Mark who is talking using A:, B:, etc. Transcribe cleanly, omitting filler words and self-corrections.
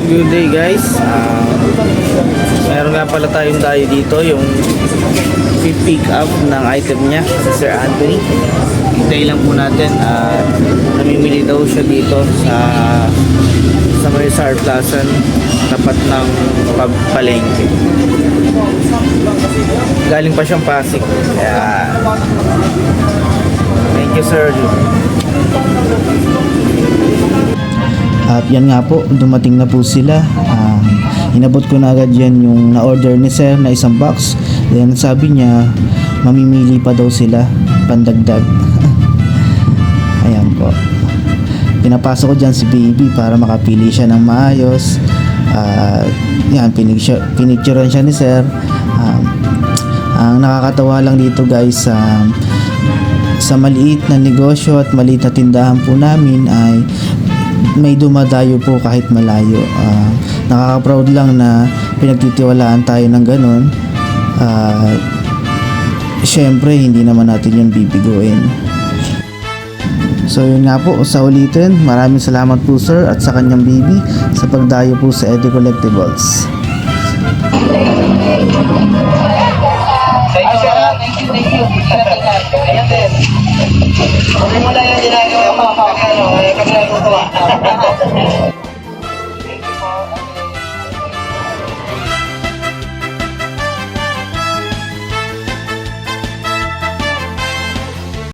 A: Good day guys. Meron nga pala tayong tayo dito yung pick up ng item niya si Sir Anthony. Hintay lang po natin. Namimili daw siya dito sa Marisar Plaza, tapat ng palengke. Galing pa siyang Pasig. Kaya thank you sir.
B: At yan nga po, dumating na po sila. Inabot ko na agad yan yung na-order ni Sir na isang box. Then sabi niya, mamimili pa daw sila, pandagdag. Ayan po. Pinapasok ko dyan si Baby para makapili siya ng maayos. Yan, pinicturean siya ni Sir. Ang nakakatawa lang dito guys, sa maliit na negosyo at maliit na tindahan po namin ay may dumadayo po kahit malayo. Nakaka-proud lang na pinagtitiwalaan tayo ng ganun. Syempre hindi naman natin yung bibiguin. So yun nga po, sa ulitin, maraming salamat po sir at sa kanyang baby sa pagdayo po sa Eddie Collectibles.